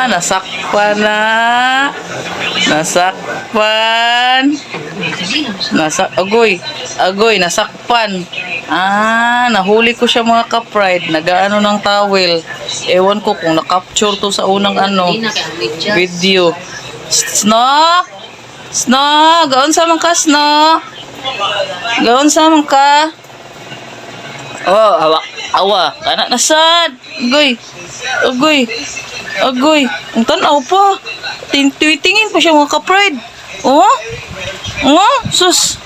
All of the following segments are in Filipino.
Nasakpan na. Nasakpan. Agoy, nasakpan. Nahuli ko siya mga ka-pride. Nagaano ng towel. Ewan ko kung na-capture to sa unang video. Snow! Snow! Gaon sa man ka, Snow! Gaon sa man ka? Oh, awa. Anak na sad. Agoy. Ang tanaw pa. Tingin pa siya mga ka-pride. Oh? Sus.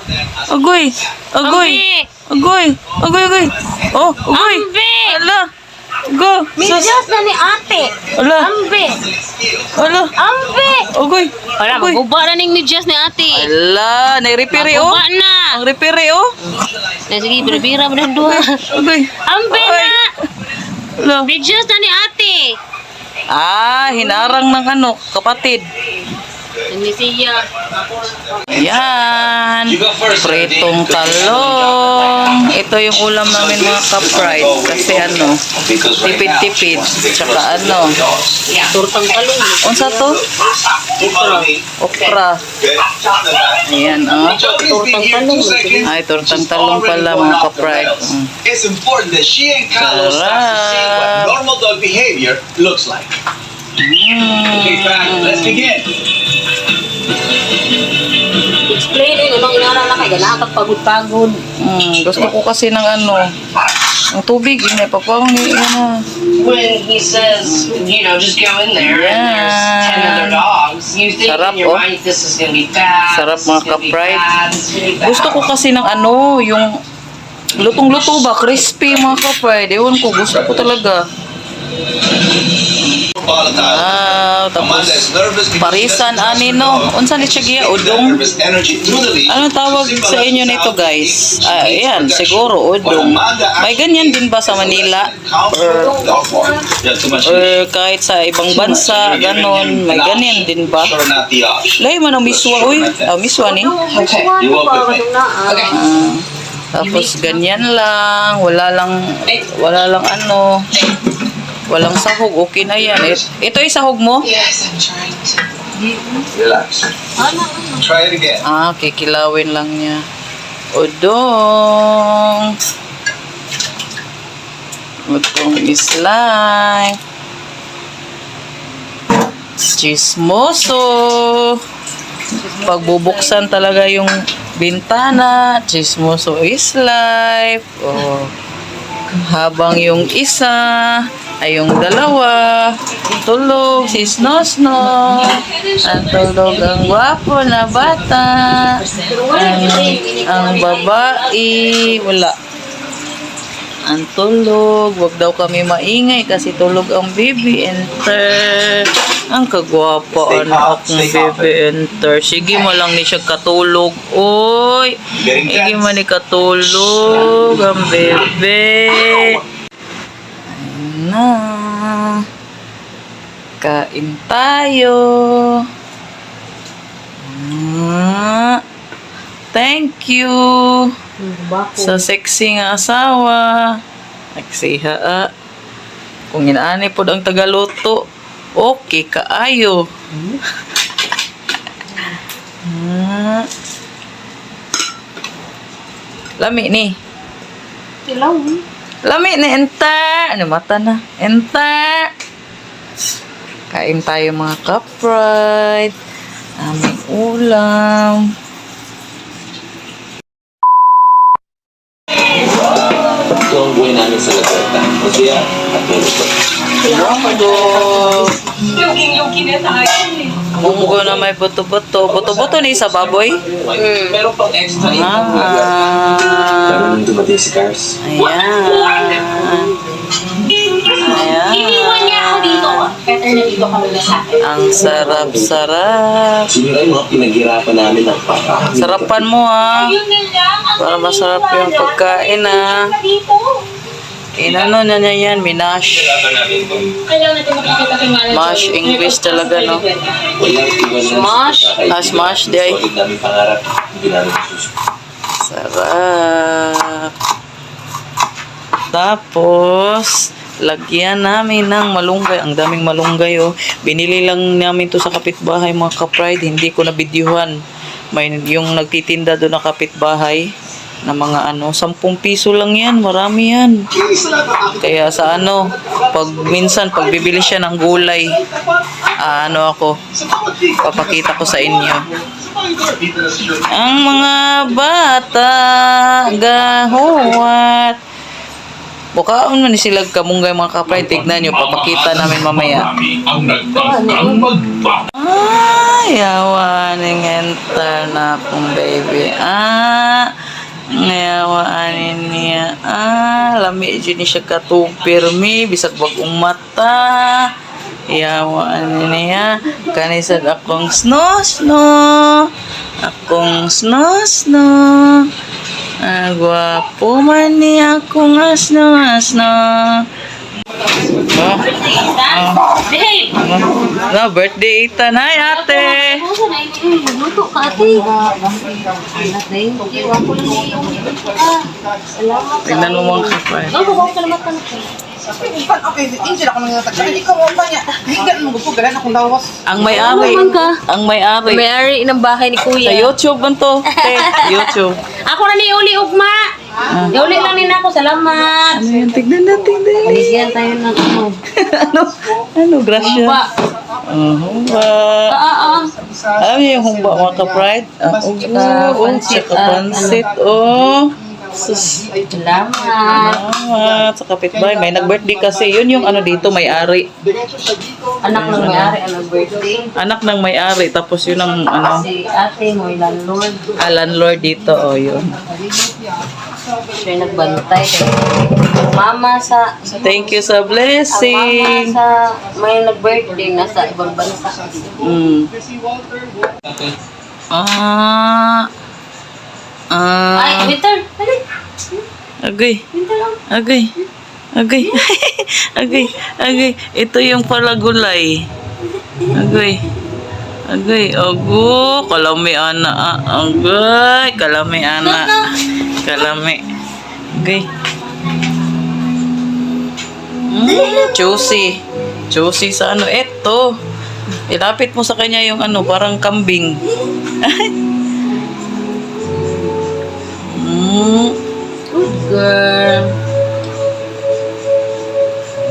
Agoy. Oh, agoy. Ala. Go. Midyas na ni ate. Ala. Ambe. Agoy. Para maguba na ning midyas ni ate. Ala, nai-repair oh. Maguba na. Ang repair oh. Sige, bira mo ng duha. Agoy. Ambe na. Ala. Midyas na ni ate. Hinarang ng kapatid. Ini siya. Yan. Pritong talong. Ito yung ulam namin mga ka-pride. Kasi tipid-tipid. Tsaka Turtang talong. unsa to? Okra. Ayan, Turtang talong. Ay, tortang talong pala mga ka-pride. It's important that she and Carlos start to see what normal dog behavior looks like. Okay, fine. Let's begin. Explaining anong inara na kay ganakag pagod-pagod. Gusto ko kasi ng ang tubig. Papawang When he says, just go in there and there's 10 other dogs, you think Sarap, in your mind this is gonna be bad. Sarap this mga is gonna be ka-pride. bad, this is gonna be bad. Gusto ko kasi ng yung lutong-luto ba? Crispy mga ka-pride. Ewan ko, gusto ko talaga. Tapos parisan unsa ni siya giya udong. Anong tawag sa inyo nito guys? Ayan, siguro udong. May ganyan din ba sa Manila? Or kahit sa ibang bansa, ganon, may ganyan din ba? Lay man ang miswa, miswa ni. Tapos ganyan lang, wala lang walang sahog, okay na yan. Ito yung sahog mo? Yes, I'm trying to. Relax. Try it again. Kikilawin lang niya. Udong islay. Chismoso. Pagbubuksan talaga yung bintana. Chismoso is life. Habang yung isa ay yung dalawa tulog si Snow. Ang tulog ang gwapo na bata. Ang babae wala. Ang tulog. Wag daw kami maingay kasi tulog ang baby enter. Ang kagwapa akong baby enter. Sige mo lang ni siya katulog. Oy. Sige mo ni katulog ang bebe. Kain tayo. Thank you sa sexy nga asawa. Nagsiha kung inaani po ang tagaluto, okay kaayo. Lami ni. Lami ni enta. Mata na. Enta. Kain tayo mga ka-pride. Aming ulam. Yung buhay namin sa Lagarta. Masaya at meron. Bumugo na may buto-buto. Buto-buto ni sa baboy. Meron pang extra ito. Pero nung dumating si Cars. Ayan. Iniwan niya ako dito. Better na dito kami na sa akin. Ang sarap-sarap. Sino yung mga pinaghirapan namin ng para. Sarapan mo Yun na lang. para masarap yung pagkain Dito. Inano na niya yan, minash. Kailangan natin makikita kay manager. Mash English talaga, no? Walang iwan na Smash? Smash, di ay. Solid namin pangarap. Hindi namin susunod. Sarap. Tapos, Lagyan namin ng malunggay. Ang daming malunggay, oh. Binili lang namin to sa kapitbahay, mga ka-pride. Hindi ko na videohan. May yung nagtitinda doon na kapitbahay na mga 10 piso lang yan. Marami yan. Kaya sa pag minsan, pag bibili siya ng gulay, papakita ko sa inyo. Ang mga bata, gahuwat. Bukaon man ni sila kamunggay, mga ka-pride. Tignan nyo, papakita namin mamaya. Ay, yawaning enter na akong baby. Ngayawaanin niya. Lami dyan siya katupirmi. Bisag bagong mata. Yawaanin niya. Kanisad akong sno. Akong sno. Gwapo man niya akong asno. Behave! Birthday itan. Hi, ate. Luto ka, ate. Thank you. Ako lang yung salamat. Tignan mo mga ka-pride. Salamat ka na. Okay, hindi ako nang natak. Hindi ko mo pa niya. Hinggan mo gusto galan akong dawas. Ang may-ari. Ang may-ari. May-ari ng bahay ni Sa Kuya. YouTube man to. YouTube. Ako na ni Uli Ugma. Uli lang din ako. Salamat. Ano yan? Tignan natin. Bigyan tayo ng Ano? Grasya. humba. Humba. Ano yung humba, mga ka-pride? Tsaka pansit. Sus. Salamat. Salamat sa kapitbahay. May nag-birthday kasi. Yun yung dito, may-ari. Anak ng may-ari, anong birthday? Anak ng may-ari. Tapos yun ang Si ate mo, landlord. landlord dito. Yun. Siya yung nagbantay. Mama sa... Thank you sa Ang mama blessing. sa... May nag-birthday nasa ibang bansa. Ay, winter! Dali! Agay. Winter lang. Agay. Agay. Ito yung palagulay. Agay. Kalami ana. Agay. Kalami ana. Kalami. Agay. Juicy. Juicy sa Ito. Ilapit mo sa kanya yung parang kambing. Good girl.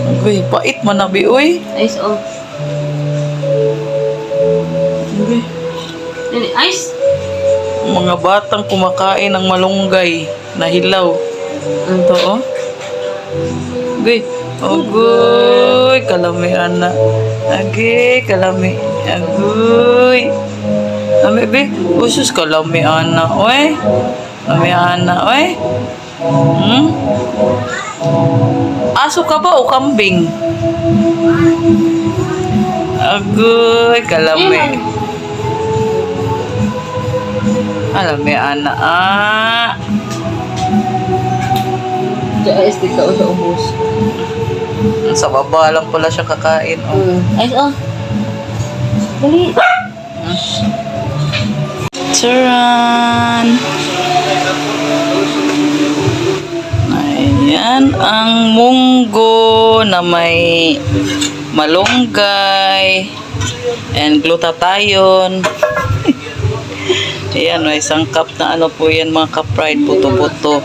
Agay. Pait man na, uy. Ice, oh. Agay. Dali, ice. Mga batang kumakain ng malunggay na hilaw. Ito, oh. Agay. Agoy. Kalami, ana. Agay. Kalami. Agoy. Ami, be. Usus, kalami, ana. Oy. Kalami, ana. Oy. Aso ka ba o kambing? Agoy. Kalami. Kalami, ana. Ice, di ka sa ubos. Sa baba lang pala siya kakain. Oh. Ice, oh. Dali. Charan! Ayan ang munggo na may malunggay and glutathione. Ayan, may sangkap na po yan, mga ka-pride, buto-buto.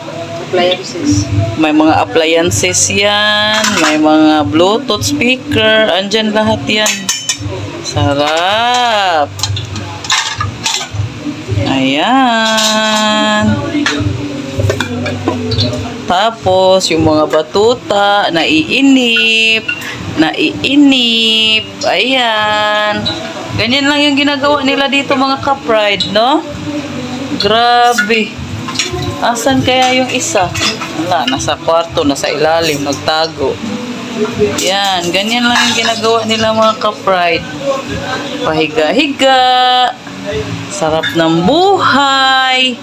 Appliances. May mga appliances yan, may mga Bluetooth speaker, andyan lahat yan. Sarap! Ayan. Tapos, yung mga batuta, naiinip. Ayan. Ganyan lang yung ginagawa nila dito, mga ka-pride, no? Grabe. Asan kaya yung isa? Wala, nasa kwarto, nasa ilalim, nagtago. Yan, ganyan lang yung ginagawa nila, mga ka-pride. Pahiga-higa. Sarap ng buhay.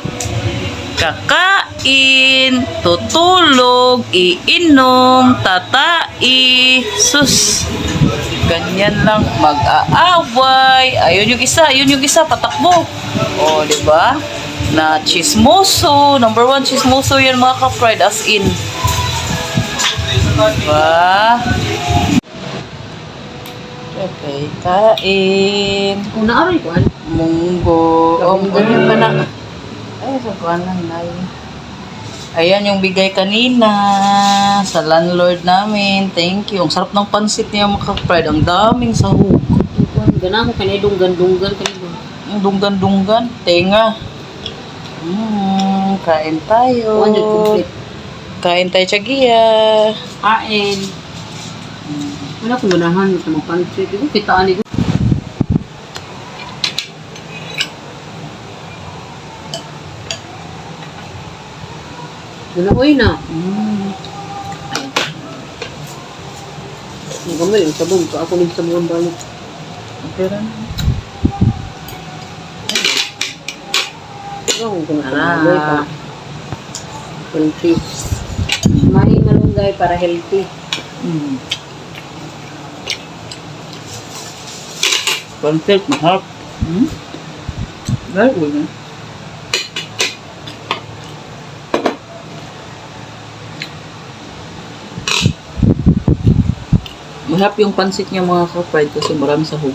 Kakain, tutulog, iinom, tatai, sus. Ganyan lang, mag-aaway. Ayun yung isa, patakbo. O, di ba? Na chismoso, number 1 chismoso yan, mga ka-pride, as in. Diba? Okay, kain. Kung naaray ko, ano? Munggo. Oh, ganyan pa na. Ay, sa kuwan lang, Nay. Ayan yung bigay kanina sa landlord namin. Thank you. Ang sarap ng pansit niya mga ka-pride. Ang daming sahog. Gana ko kanay dunggan-dunggan kanay. Ang dunggan-dunggan. Tenga. Kain tayo. 100 complete. Kain tayo, Chagia. Kain. Wala ko ganahan ito mga pansit. Ito kitaan ito. Ganaoy na. Ang gamay, ang sabong. Ako nang sabong balik. Okay rin. Ikaw kung Ala. malunggay pa. Healthy. May malunggay para healthy. Pansit, mahal. Very good. Mahap yung pansit niya mga ka-pride kasi marami sahog.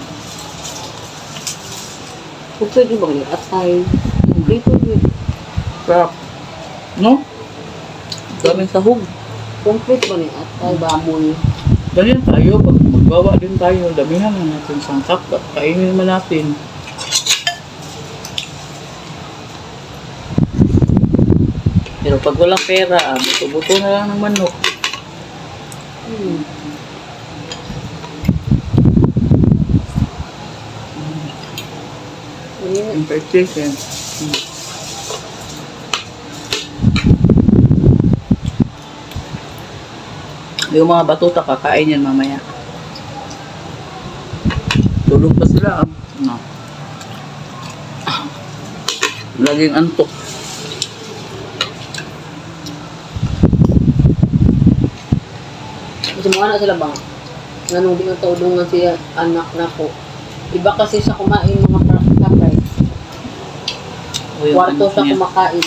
Kung pwede ba kayo atay? Dito yun. Sarap. No? Daming sahog. Complete ba ni atay, baboy? Ganyan tayo, pag magbawa din tayo, damihan na natin sangkap, kainin naman natin. Pero pag walang pera, buto-buto na lang ng manok. Ayan. Impertation. Yung mga batuta, kakain yan mamaya. Tulog pa sila. No. Laging antok. Kasi mga anak sila ba? Nanong di nga taudungan siya anak na ko. Iba kasi sa kumain mga kapay. O yung Kwarto anak sa niya. kumakain.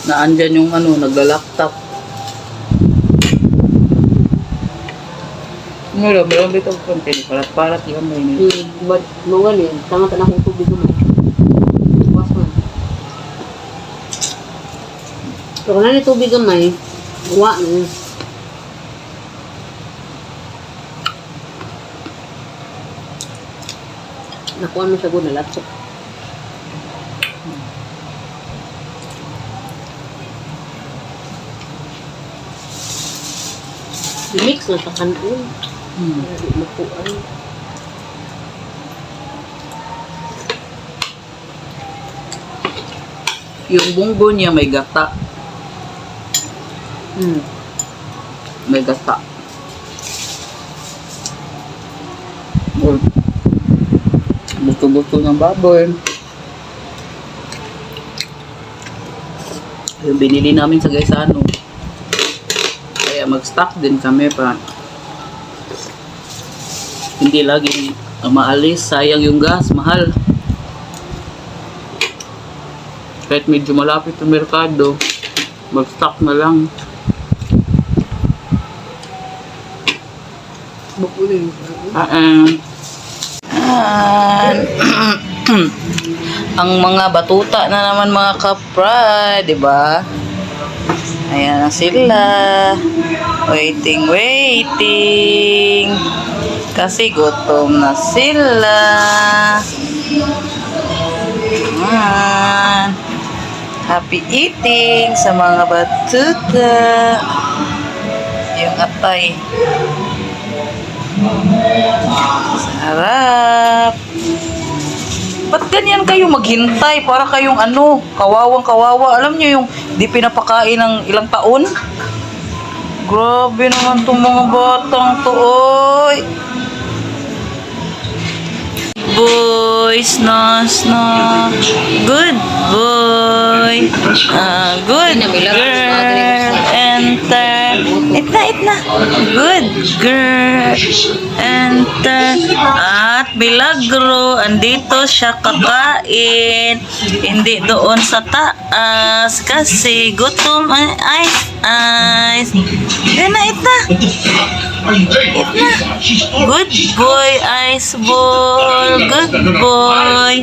Na andyan yung nagla-laptop. Meron bitaw konti. Parat-parat lang may nila. But, mga ni, tanga ka na kong tubig mo. Bukas man. Pero kung na ni tubig gamay, buwa na. Nakuha mo siya guna, latsok. I-mix na sa kanon. Makuan. Yung bunggo niya may gata. May gata. Oh. Buto-buto ng baboy. Yung binili namin sa Gaisano. Kaya mag-stock din kami pa. Hindi lagi maalis. Sayang yung gas. Mahal. Kahit medyo malapit yung merkado, mag-stock na lang. Bukuling. Ang mga batuta na naman mga kapra, di ba? Ayan na sila. Waiting. Kasi gutom na sila. Ayan. Happy eating sa mga batuta. Yung atay. Sarap. Ba't ganyan kayo maghintay? Para kayong kawawang-kawawa. Alam niyo yung di pinapakain ng ilang taon? Grabe naman itong mga batang to, oy. Boys, good boy. Good girl. Enter. Itna. Good girl. At Milagro, andito siya kakain. Hindi doon sa taas kasi gutom ang ice. Yan na, ita. Good boy, ice ball. Good boy.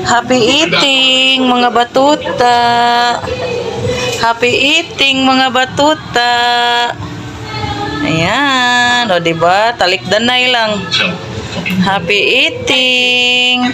Happy eating, mga batuta. Happy eating, mga batuta. Ayan. O, diba? Talikdanay lang. Happy eating.